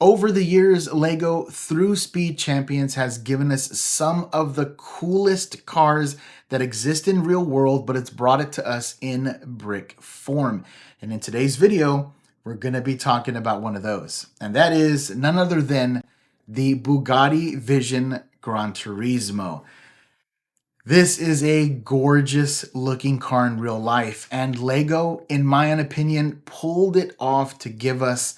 Over the years, LEGO, through Speed Champions, has given us some of the coolest cars that exist in real world, but it's brought it to us in brick form. And in today's video, we're going to be talking about one of those. And that is none other than the Bugatti Vision Gran Turismo. This is a gorgeous looking car in real life, and LEGO, in my opinion, pulled it off to give us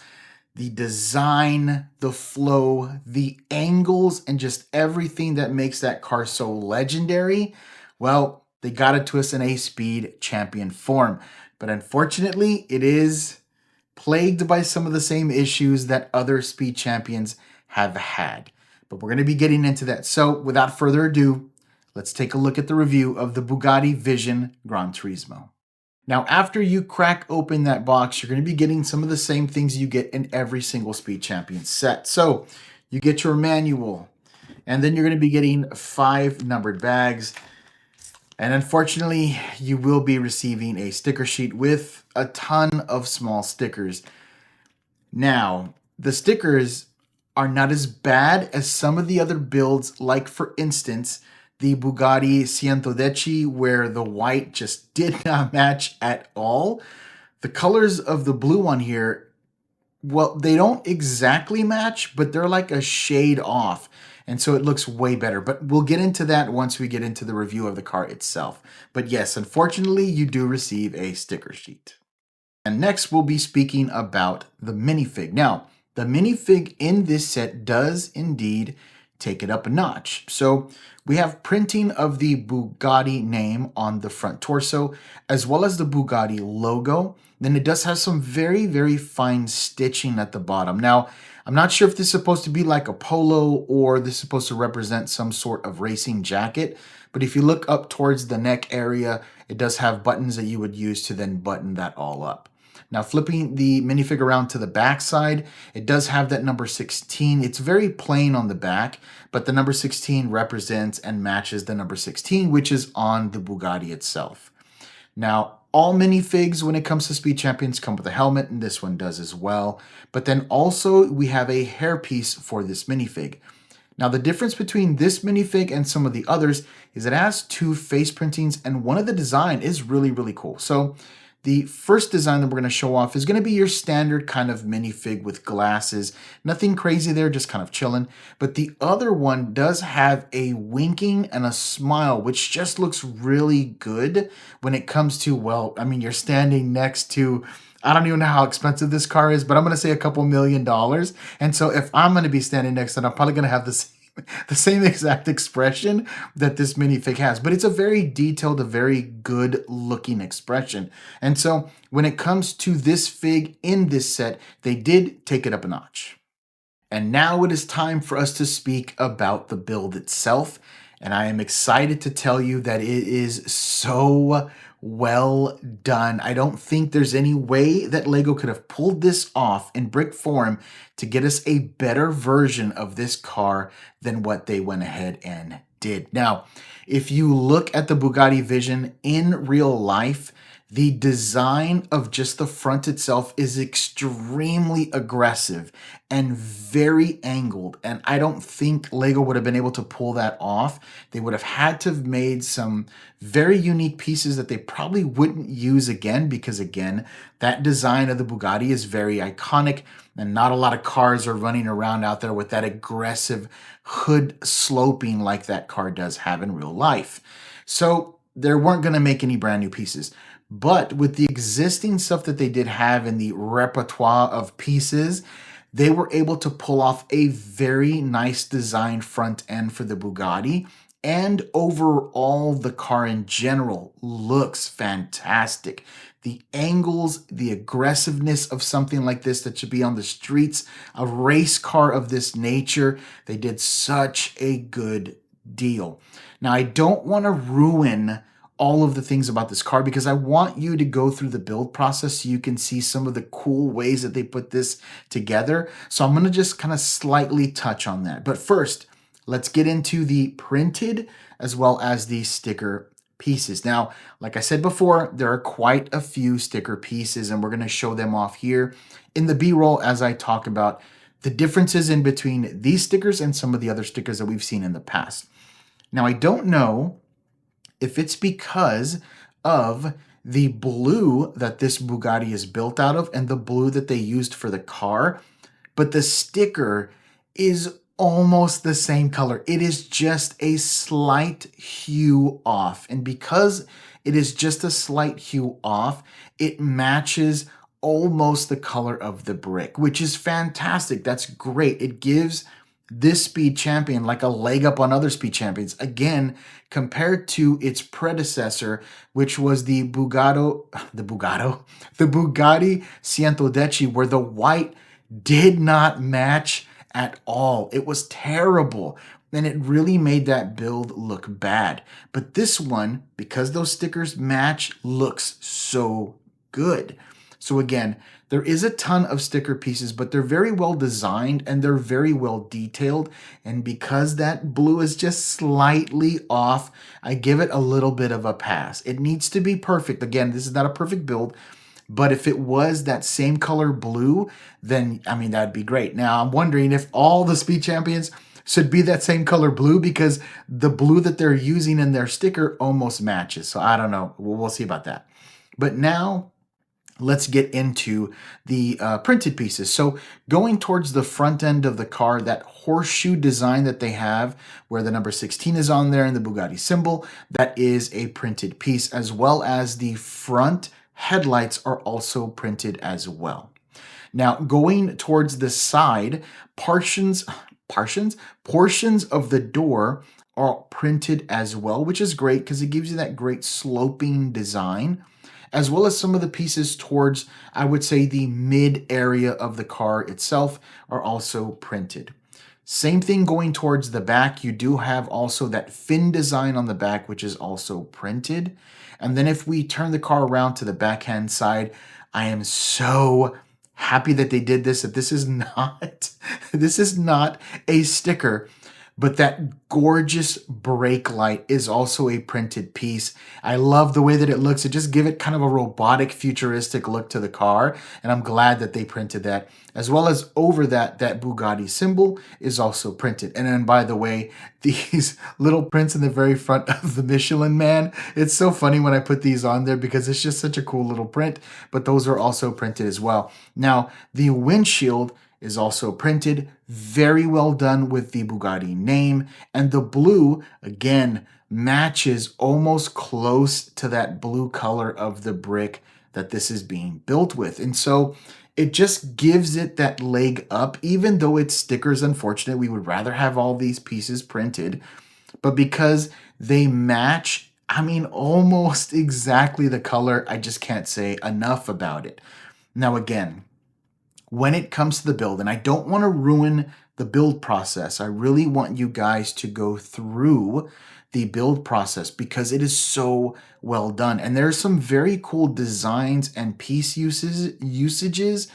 the design, the flow, the angles, and just everything that makes that car so legendary. Well, they got it to us in a Speed Champion form. But unfortunately, it is plagued by some of the same issues that other Speed Champions have had. But we're going to be getting into that. So without further ado, let's take a look at the review of the Bugatti Vision Gran Turismo. Now, after you crack open that box, you're going to be getting some of the same things you get in every single Speed Champion set. So you get your manual, and then you're going to be getting 5 numbered bags. And unfortunately, you will be receiving a sticker sheet with a ton of small stickers. Now, the stickers are not as bad as some of the other builds, like for instance, the Bugatti 110, where the white just did not match at all. The colors of the blue one here, well, they don't exactly match, but they're like a shade off. And so it looks way better. But we'll get into that once we get into the review of the car itself. But yes, unfortunately, you do receive a sticker sheet. And next, we'll be speaking about the minifig. Now, the minifig in this set does indeed take it up a notch. So we have printing of the Bugatti name on the front torso, as well as the Bugatti logo. Then it does have some very, very fine stitching at the bottom. Now, I'm not sure if this is supposed to be like a polo or this is supposed to represent some sort of racing jacket. But if you look up towards the neck area, it does have buttons that you would use to then button that all up. Now, flipping the minifig around to the back side, it does have that number 16. It's very plain on the back, but the number 16 represents and matches the number 16, which is on the Bugatti itself. Now, all minifigs when it comes to Speed Champions come with a helmet, and this one does as well. But then also we have a hairpiece for this minifig. Now, the difference between this minifig and some of the others is it has 2 face printings, and one of the design is really, really cool. So the first design that we're going to show off is going to be your standard kind of minifig with glasses. Nothing crazy there, just kind of chilling. But the other one does have a winking and a smile, which just looks really good when it comes to, well, I mean, you're standing next to, I don't even know how expensive this car is, but I'm going to say a couple $1,000,000. And so if I'm going to be standing next to it, I'm probably going to have the same exact expression that this minifig has, but it's a very detailed, a very good looking expression. And so when it comes to this fig in this set, they did take it up a notch. And now it is time for us to speak about the build itself. And I am excited to tell you that it is so well done. I don't think there's any way that LEGO could have pulled this off in brick form to get us a better version of this car than what they went ahead and did. Now, if you look at the Bugatti Vision in real life, the design of just the front itself is extremely aggressive and very angled. And I don't think LEGO would have been able to pull that off. They would have had to have made some very unique pieces that they probably wouldn't use again, because again, that design of the Bugatti is very iconic, and not a lot of cars are running around out there with that aggressive hood sloping like that car does have in real life. So they weren't going to make any brand new pieces. But with the existing stuff that they did have in the repertoire of pieces, they were able to pull off a very nice design front end for the Bugatti. And overall, the car in general looks fantastic. The angles, the aggressiveness of something like this that should be on the streets, a race car of this nature, they did such a good deal. Now, I don't want to ruin all of the things about this car because I want you to go through the build process so you can see some of the cool ways that they put this together. So I'm going to just kind of slightly touch on that. But first, let's get into the printed as well as the sticker pieces. Now, like I said before, there are quite a few sticker pieces, and we're going to show them off here in the B-roll as I talk about the differences in between these stickers and some of the other stickers that we've seen in the past. Now, I don't know if it's because of the blue that this Bugatti is built out of and the blue that they used for the car, but the sticker is almost the same color. It is just a slight hue off. And because it is just a slight hue off, it matches almost the color of the brick, which is fantastic. That's great. It gives this Speed Champion like a leg up on other Speed Champions. Again, compared to its predecessor, which was the Bugatti 110, where the white did not match at all. It was terrible. And it really made that build look bad. But this one, because those stickers match, looks so good. So again, there is a ton of sticker pieces, but they're very well designed and they're very well detailed. And because that blue is just slightly off, I give it a little bit of a pass. It needs to be perfect. Again, this is not a perfect build, but if it was that same color blue, then, I mean, that'd be great. Now, I'm wondering if all the Speed Champions should be that same color blue, because the blue that they're using in their sticker almost matches. So I don't know. We'll see about that. But now, let's get into the printed pieces. So going towards the front end of the car, that horseshoe design that they have where the number 16 is on there and the Bugatti symbol, that is a printed piece, as well as the front headlights are also printed as well. Now going towards the side, portions of the door are printed as well, which is great because it gives you that great sloping design, as well as some of the pieces towards, I would say, the mid area of the car itself are also printed. Same thing going towards the back. You do have also that fin design on the back, which is also printed. And then if we turn the car around to the backhand side, I am so happy that they did this, that this is not a sticker, but that gorgeous brake light is also a printed piece. I love the way that it looks. It just gives it kind of a robotic, futuristic look to the car, and I'm glad that they printed that. As well as over that Bugatti symbol is also printed. And then, by the way, these little prints in the very front of the Michelin Man, it's so funny when I put these on there because it's just such a cool little print, but those are also printed as well. Now, the windshield is also printed, very well done with the Bugatti name, and the blue, again, matches almost close to that blue color of the brick that this is being built with. And so it just gives it that leg up, even though it's stickers. Unfortunately, we would rather have all these pieces printed, but because they match, I mean, almost exactly the color, I just can't say enough about it. Now, again, when it comes to the build, and I don't want to ruin the build process, I really want you guys to go through the build process because it is so well done. And there's some very cool designs and piece usages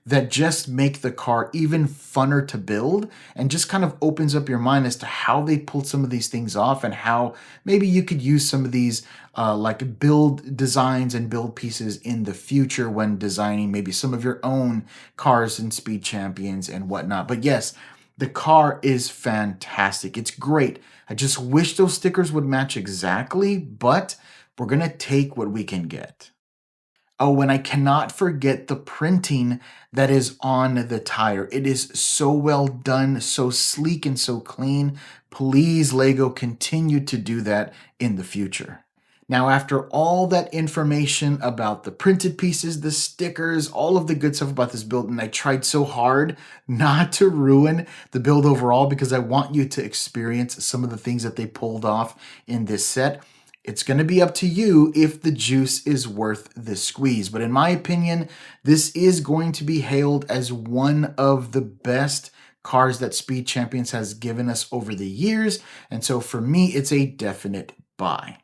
that just make the car even funner to build and just kind of opens up your mind as to how they pulled some of these things off and how maybe you could use some of these like build designs and build pieces in the future when designing maybe some of your own cars and Speed Champions and whatnot. But yes, the car is fantastic. It's great. I just wish those stickers would match exactly, but we're going to take what we can get. Oh, and I cannot forget the printing that is on the tire. It is so well done, so sleek and so clean. Please, Lego, continue to do that in the future. Now, after all that information about the printed pieces, the stickers, all of the good stuff about this build, and I tried so hard not to ruin the build overall because I want you to experience some of the things that they pulled off in this set. It's going to be up to you if the juice is worth the squeeze. But in my opinion, this is going to be hailed as one of the best cars that Speed Champions has given us over the years. And so for me, it's a definite buy.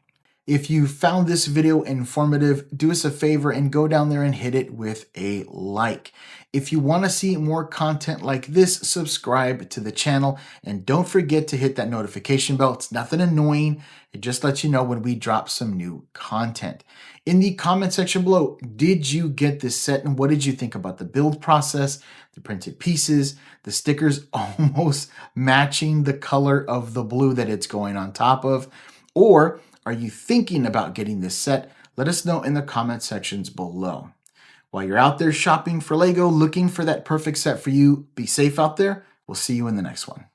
If you found this video informative, do us a favor and go down there and hit it with a like. If you want to see more content like this, subscribe to the channel and don't forget to hit that notification bell. It's nothing annoying. It just lets you know when we drop some new content. In the comment section below, did you get this set and what did you think about the build process, the printed pieces, the stickers almost matching the color of the blue that it's going on top of? Or are you thinking about getting this set? Let us know in the comment sections below. While you're out there shopping for Lego, looking for that perfect set for you, be safe out there. We'll see you in the next one.